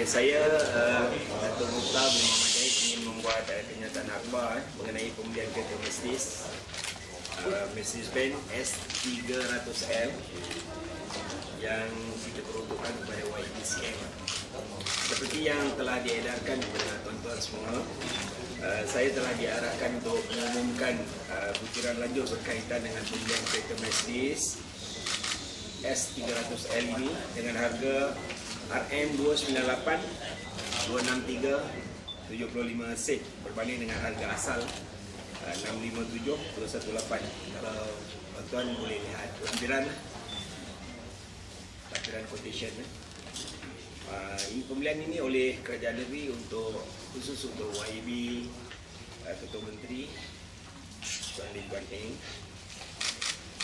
Saya Datuk Mukhtar bin Muhammad Jahid ingin membuat kenyataan akhbar mengenai pembelian kereta Mercedes-Benz S300L yang kita peruntukkan kepada YBCM. Seperti yang telah diedarkan kepada tuan-tuan semua, saya telah diarahkan untuk mengumumkan butiran lanjut berkaitan dengan pembelian kereta Mercedes S300L ini dengan harga RM298,263,75 sen berbanding dengan harga asal RM657,218. Kalau tuan-tuan boleh lihat lampiran quotation. Ini pembelian ini oleh Kerajaan Negeri khusus untuk YB, Ketua Menteri Tuan Lim Kuan Eng.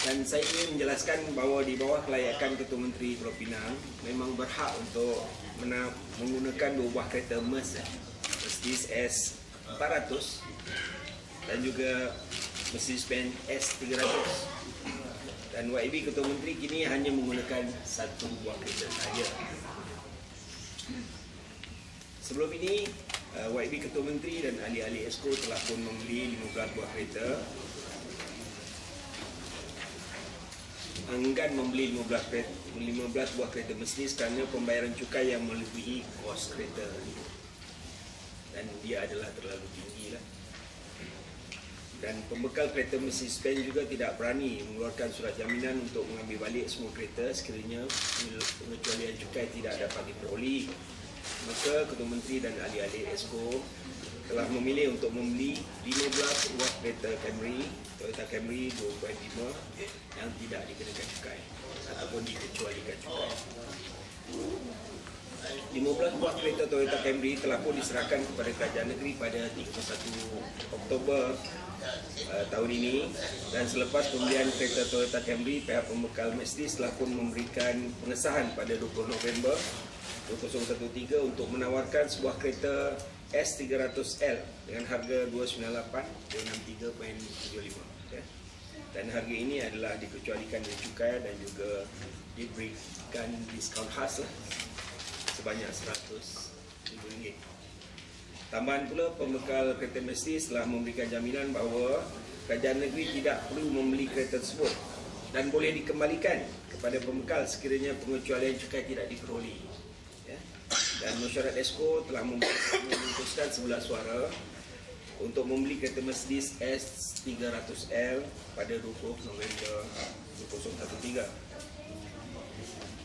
Dan saya ingin menjelaskan bahawa di bawah kelayakan Ketua Menteri Pulau Penang memang berhak untuk menggunakan dua buah kereta Mercedes S400 dan juga Mercedes-Benz S300. Dan YB Ketua Menteri kini hanya menggunakan satu buah kereta saja. Sebelum ini, YB Ketua Menteri dan ahli-ahli Esko telah pun membeli 15 buah kereta. Enggan membeli 15 buah kereta Mercedes kerana pembayaran cukai yang melebihi kos kereta dan dia adalah terlalu tinggi lah. Dan pembekal kereta Mercedes-Benz juga tidak berani mengeluarkan surat jaminan untuk mengambil balik semua kereta sekiranya pengecualian cukai tidak dapat diperoleh. Maka Ketua Menteri dan ahli-ahli Esko telah memilih untuk membeli 15 buah kereta Toyota Camry 2.5 yang tidak dikenakan cukai ataupun dikecualikan cukai. 15 buah kereta Toyota Camry telah pun diserahkan kepada Kerajaan Negeri pada 31 Oktober tahun ini, dan selepas pembelian kereta Toyota Camry, pihak pembekal Mercedes telah pun memberikan pengesahan pada 20 November 2013 untuk menawarkan sebuah kereta S300L dengan harga RM298,263,75. Dan harga ini adalah dikecualikan dari cukai dan juga diberikan diskaun khas sebanyak RM100,000. Tambahan pula, pembekal kereta Mercedes telah memberikan jaminan bahawa Kerajaan Negeri tidak perlu membeli kereta tersebut dan boleh dikembalikan kepada pembekal sekiranya pengecualian cukai tidak diperoleh. Dan mesyuarat Esko telah memutuskan sebelah suara untuk membeli kereta Mercedes S300L pada 20 November 2013.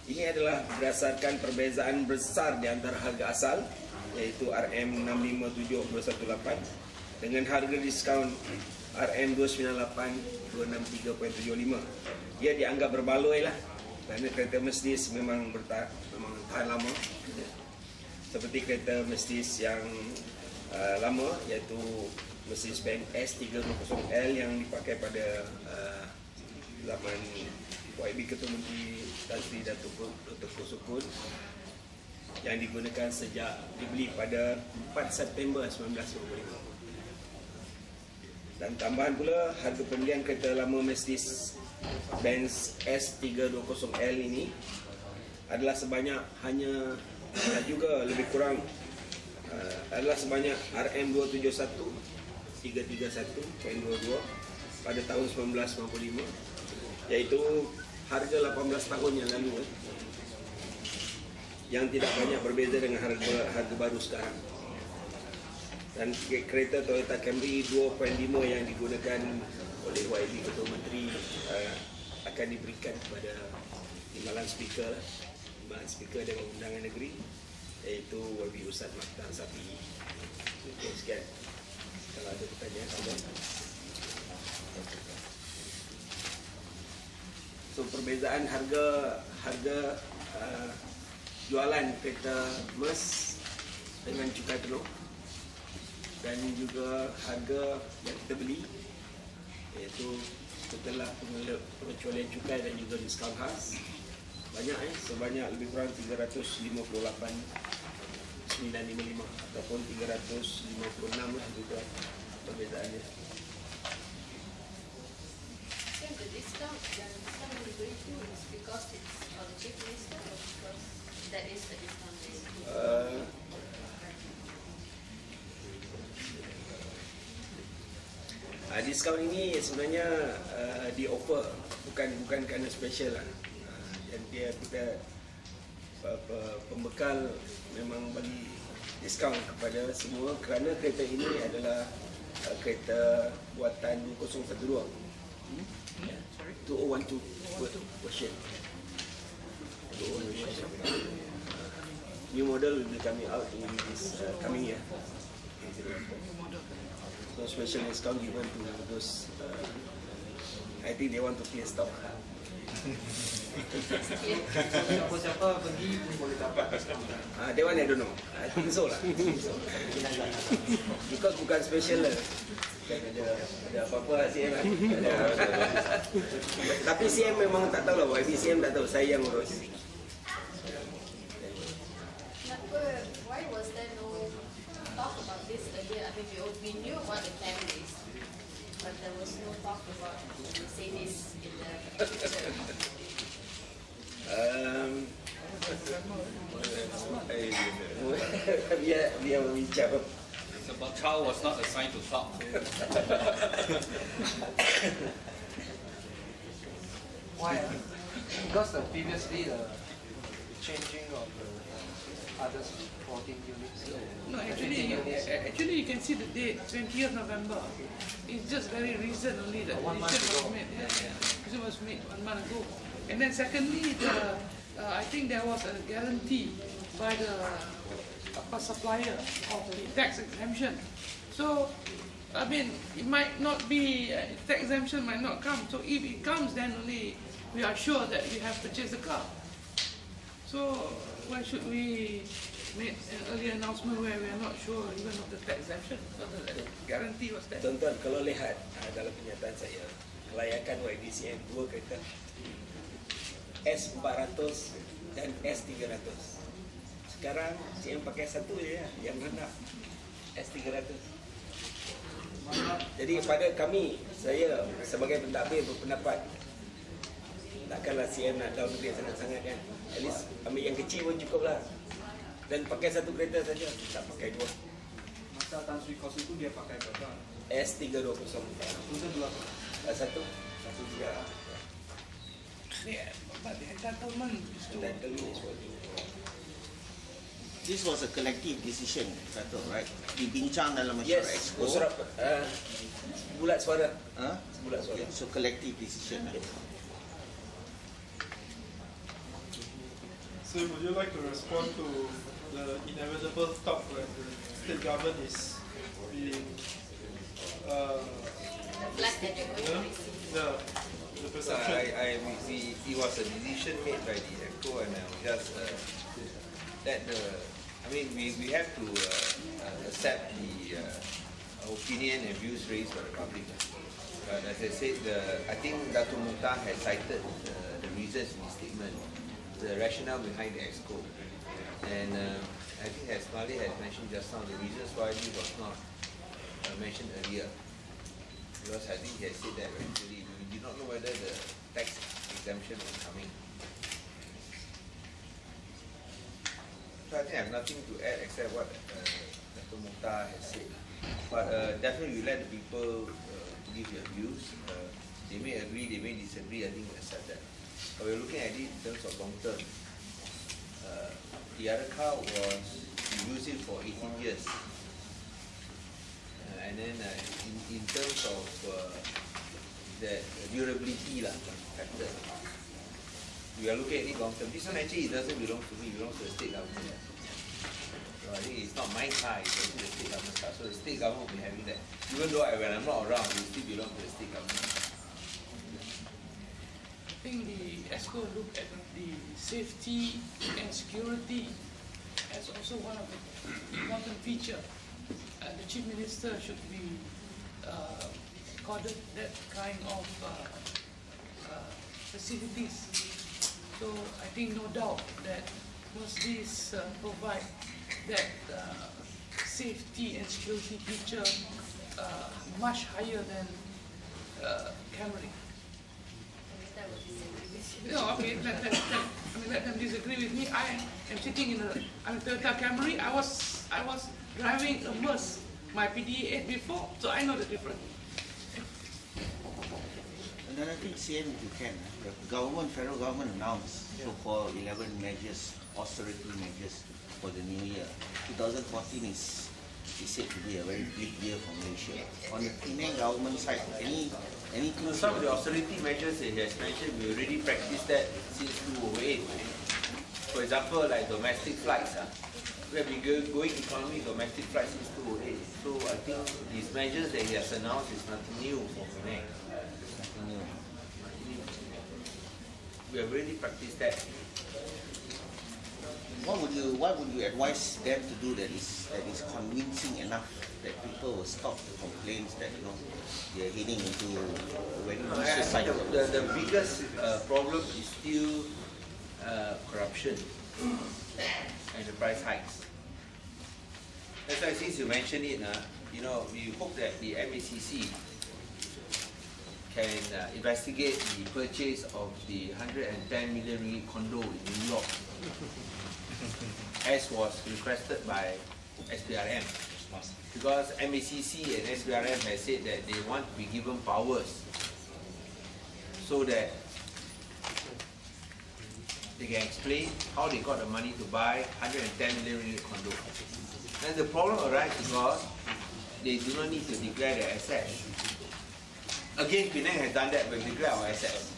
Ini adalah berdasarkan perbezaan besar di antara harga asal iaitu RM657,218 dengan harga diskaun RM298,263,75. Ia dianggap berbaloi lah kerana kereta Mercedes memang tahan lama. Seperti kereta Mercedes yang lama iaitu Mercedes-Benz S300L yang dipakai pada zaman YB Ketua Menteri Tan Sri Datuk Dr. Sukun yang digunakan sejak dibeli pada 4 September 1995. Dan tambahan pula, harga pembelian kereta lama Mercedes-Benz S320L ini adalah sebanyak lebih kurang sebanyak RM271,331,22 pada tahun 1995, iaitu harga 18 tahun yang lalu, yang tidak banyak berbeza dengan harga baru sekarang. Dan kereta Toyota Camry 2.5 yang digunakan oleh YB Ketua Menteri akan diberikan kepada timbalan speaker dengan undangan negeri, iaitu YB Ustaz Maktan Sapi. Okay, sekian. Kalau ada pertanyaan, tambah. So, perbezaan harga jualan kereta Mercedes dengan cukai penuh dan juga harga yang kita beli, iaitu setelah pengecualian cukai dan juga diskaun khas, sebanyak lebih kurang 358,955 ataupun 356 lah juga perbezaannya. The discount yang diberi itu is because it's on the cheap list or because that is the discount list? diskaun ini sebenarnya di offer, bukan kerana special lah. Dan kita pembekal memang bagi diskaun kepada semua kerana kereta ini adalah kereta buatan 2012. 2012 version. New model will be coming out in this coming year. So special discount given to those. I think they want to clear stock. Siapa-siapa pergi pun boleh dapat diskaun. That one I don't know. I think so lah. Because bukan special lah. Ada apa-apa CM lah. Tapi CM memang tak tahu lah. YB CM tak tahu. Saya yang urus. Why was there no talk about this earlier? I mean, we knew about the plan is, but there was no talk about Mercedes in the picture. Biar berbicara. But Chow was not assigned to talk. Why? Because previously the changing of the other supporting units. No, actually you can see the date, 20th November. It's just very recent only that One month decision was ago. made. Decision was made 1 month ago. And then secondly, I think there was a guarantee by the supplier of the tax exemption. So, I mean, it might not be, tax exemption might not come. So if it comes, then only we are sure that we have purchased the car. So why should we make an early announcement where we are not sure even of the tax exemption? So the guarantee was there. Tuan-tuan, kalau lihat dalam pernyataan saya, kelayakan YBCM 2 kereta, S400 dan S300. Sekarang CM pakai satu je yang rendah, S300. Jadi pada kami, saya sebagai pentadbir berpendapat takkanlah CM nak down grade sangat-sangat kan. At least ambil yang kecil pun cukup lah. Dan pakai satu kereta saja, tak pakai dua. Masa Tan Sri Kos itu dia pakai berapa? S320. Itu dua. Satu juga. Yeah, but the entitlement is to This was a collective decision, Dato', right? Dibincang dalam masyarakat yes, expo. surat bulat suara. Huh? Bulat suara. So collective decision. So would you like to respond to the inevitable talk where the state government is being Flat that you're going to receive. the perception? It was a decision made by the EXCO, and I was just that we have to accept the opinion and views raised by the public. But as I said, I think Dato' Mukhtar has cited the reasons in his statement, the rationale behind the EXCO, and I think as Mali has mentioned just now, the reasons why it was not mentioned earlier. Because I think he has said that actually we did not know whether the tax exemption was coming. So I think I have nothing to add except what Dr. Mukhtar has said. But definitely we let the people give their views. They may agree, they may disagree, I think we accept that. But we're looking at it in terms of long term. The other car was, we used it for 18 years. And then in terms of the durability factor, we are looking at it long term. This one actually it doesn't belong to me, it belongs to the state government. So I think it's not my car, it's actually the state government's car. So the state government will be having that. Even though when I'm not around, it still belongs to the state government. I think the EXCO looked at the safety and security as also one of the important features. The Chief Minister should be accorded that kind of facilities. So I think no doubt that Mercedes provide that safety and security feature much higher than Camry. That would disagree with you. No, okay, let them disagree with me. I am sitting in a Toyota Camry. I was driving a Merc, my PDA 8 before, so I know the difference. another thing, CM, if you can, the government, federal government announced so-called 11 measures, austerity measures for the new year. 2014 is said to be a very bleak year for Malaysia. On the Penang government side, anything? Some of the austerity measures that he has mentioned, we already practiced that since 2008. For example, like domestic flights. We have been going economy domestic flights since 2008. So I think these measures that he has announced is nothing new for Penang. Nothing new. We have already practiced that. What would you advise them to do that is convincing enough that people will stop the complaints that they are heading into a very vicious cycle? The biggest problem is still corruption and the price hikes. That's why since you mentioned it, we hope that the MACC can investigate the purchase of the 110 million ringgit condo in New York, as was requested by SPRM. Because MACC and SPRM has said that they want to be given powers so that they can explain how they got the money to buy 110 million ringgit condo. And the problem arises because they do not need to declare their assets. Again, Penang has done that when we declare our assets.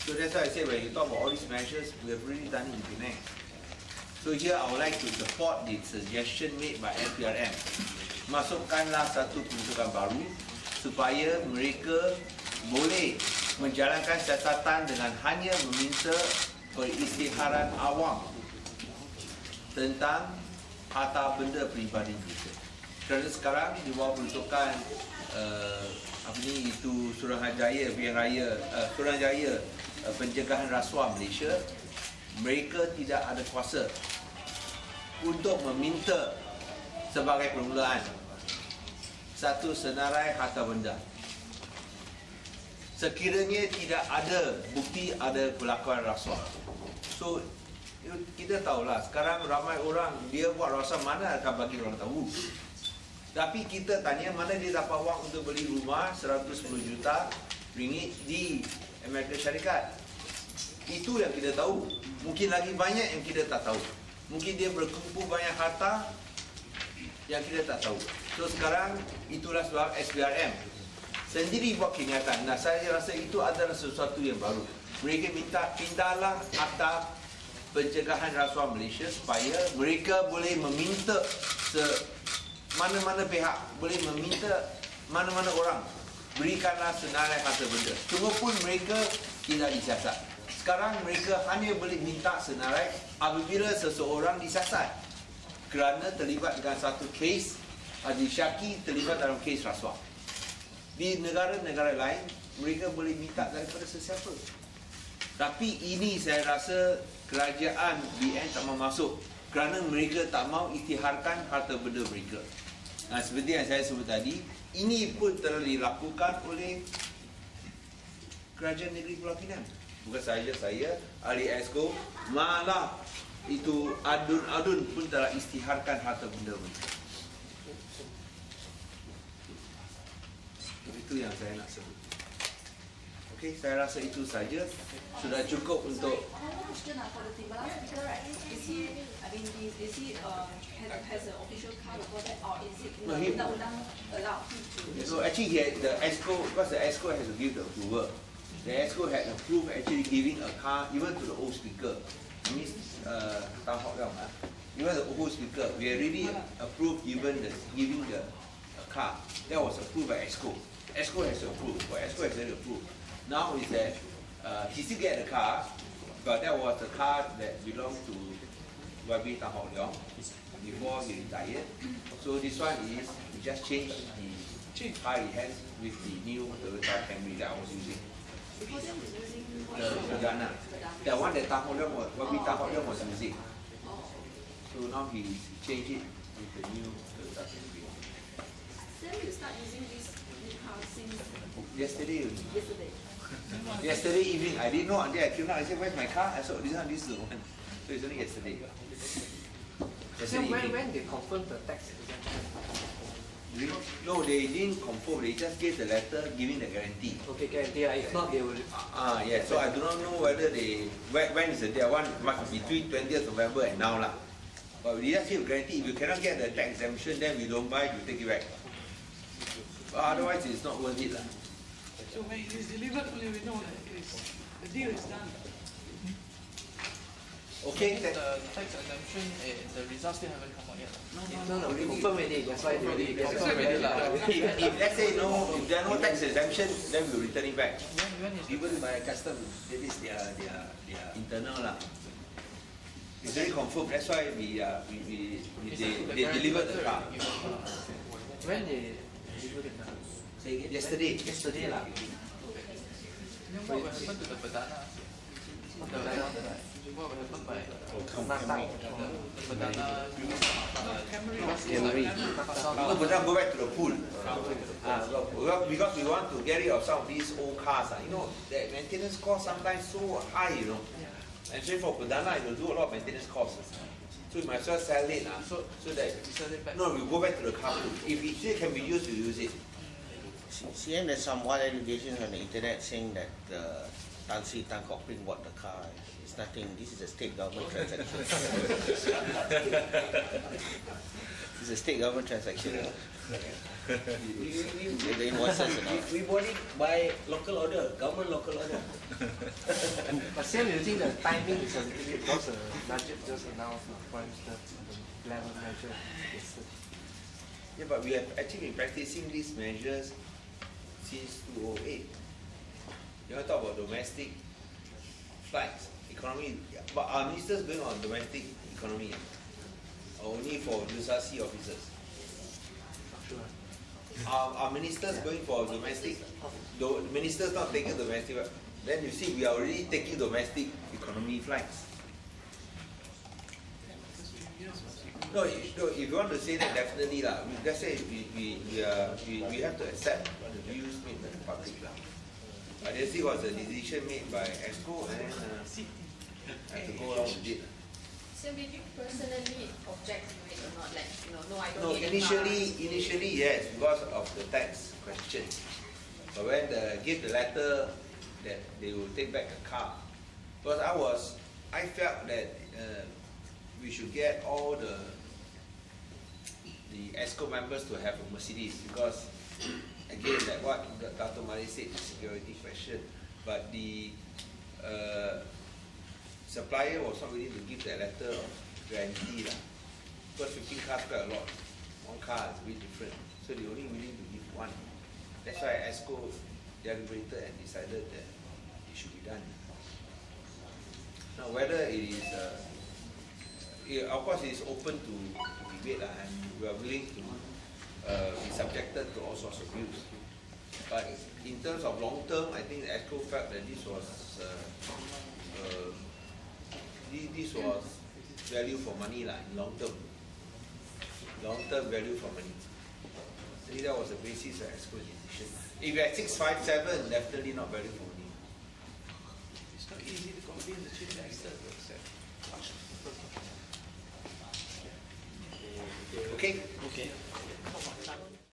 So that's why I say when you talk about all these measures, we have already done it in Penang. So here I would like to support the suggestion made by SPRM. Masukkanlah satu peruntukan baru supaya mereka boleh menjalankan siasatan dengan hanya meminta peristiharan awam tentang harta benda peribadi mereka. Kerana sekarang di bawah peruntukan Suruhanjaya Pencegahan Rasuah Malaysia, mereka tidak ada kuasa untuk meminta sebagai permulaan satu senarai harta benda. Sekiranya tidak ada bukti ada pelakuan rasuah. So, kita tahulah sekarang ramai orang dia buat rasuah, mana akan bagi orang tahu. Tapi kita tanya mana dia dapat wang untuk beli rumah 110 juta ringgit di Amerika Syarikat. Itu yang kita tahu. Mungkin lagi banyak yang kita tak tahu. Mungkin dia berkumpul banyak harta yang kita tak tahu. So sekarang itulah sebab SPRM sendiri buat kenyataan. Nah, saya rasa itu adalah sesuatu yang baru. Mereka minta pindahlah Akta Pencegahan Rasuah Malaysia supaya mereka boleh meminta mana-mana pihak, boleh meminta mana-mana orang berikanlah senarai harta benda. Cuma pun mereka tidak disiasat. Sekarang mereka hanya boleh minta senarai apabila seseorang disiasat kerana terlibat dengan satu kes, disyaki terlibat dalam kes rasuah. Di negara-negara lain, mereka boleh minta daripada sesiapa. Tapi ini saya rasa kerajaan BN tak mau masuk kerana mereka tak mau isytiharkan harta benda mereka. Nah, seperti yang saya sebut tadi, ini pun telah dilakukan oleh Kerajaan Negeri Pulau Pinang. Bukan sahaja saya, ahli ESCO, malah itu adun-adun pun telah isytiharkan harta benda mereka. Itu yang saya nak sebut. Okey, saya rasa itu saja sudah cukup untuk. For the Pembelian speaker, right? Is he has an official car before that, or is it undang-undang allowed him to? So actually, he had the ESCO, because the ESCO has to give the approval. The ESCO had approved actually giving a car even to the old speaker. That means even the old speaker, we already approved giving the car. That was approved by ESCO. ESCO has approved, but ESCO has already approved. Now is that he still get the car, but that was the car that belonged to YB Tan Hock Leong before he retired. So this one is, we just changed the car he has with the new Toyota Camry that I was using. Because he was using The Ghana. The one that Tan Hock Leong was, YB Tan Hock Leong was using. So now he changed it with the new Toyota Camry. Then you start using this new car since Yesterday. yesterday. Evening, I didn't know until I came out. I said, "Where's my car?" I said, "This is the one." So it's only yesterday. So when they confirm the tax exemption? No, they didn't confirm. They just gave the letter giving the guarantee. Okay, guarantee. If not, they will. Yeah. So I do not know whether they when is the day. One must be between 20th November and now lah. But we just give guarantee. If you cannot get the tax exemption, then we don't buy. You take it back. But otherwise, it's not worth it lah. So when it is delivered, only we know that the deal is done. Okay. The tax exemption, the results still haven't come out yet. No, we confirm already. That's why they already confirm already lah. If let's say no, if there are no tax exemption, then we will return it back. When is Given by custom, that is their internal lah. It's very confirmed. That's why they delivered the car. When they delivered it? Yesterday. Yesterday lah. Then what will happen to the banana? What will happen by Natal? The banana Camry. No, but now go back to the pool. Because we want to get rid of some of these old cars. You know, the maintenance cost sometimes so high, you know. And so for banana, it will do a lot of maintenance costs. So you might as well sell it. So that, no, we go back to the car pool. If it still can be used, we use it. See, and there's some wild allegations on the internet saying that Tan Sri Tan Kok Ping bought the car. It's nothing. This is a state government transaction. It's a state government transaction. The invoices and all. We bought it by local order, government local order. But still, you think the timing is a little bit because the budget just announced the Prime Minister the level measure. Yeah, but we have actually been practicing these measures since 2008. You want to talk about domestic flights, economy, but our ministers going on domestic economy only for Dusasi officers. Sure. Our ministers going for domestic, the ministers not taking domestic, then you see we are already taking domestic economy flights. No, if you want to say that, definitely lah. Let's say we have to accept the views made by the public lah. But this was a decision made by ESCO and have to go along with it. So did you personally object to it or not? Like, no, I don't No, need a car. initially yes, because of the tax question. But when they gave the letter that they will take back the car, because I felt that we should get all the ESCO members to have a Mercedes, because again, like what Dr. Mari said, the security question, but the supplier was not willing to give that letter of guarantee lah. Because 15 cars quite a lot. One car is very different. So they only willing to give one. That's why ESCO deliberated and decided that it should be done. Now whether it is, of course it is open to debate lah, and we are willing to be subjected to all sorts of views. But in terms of long term, I think the ESCO felt that this was value for money lah, in long term. Long term value for money. I think that was the basis of ESCO's decision. If you had 657, definitely not value for money. It's not easy to convince the chief minister to accept. Okay? Okay.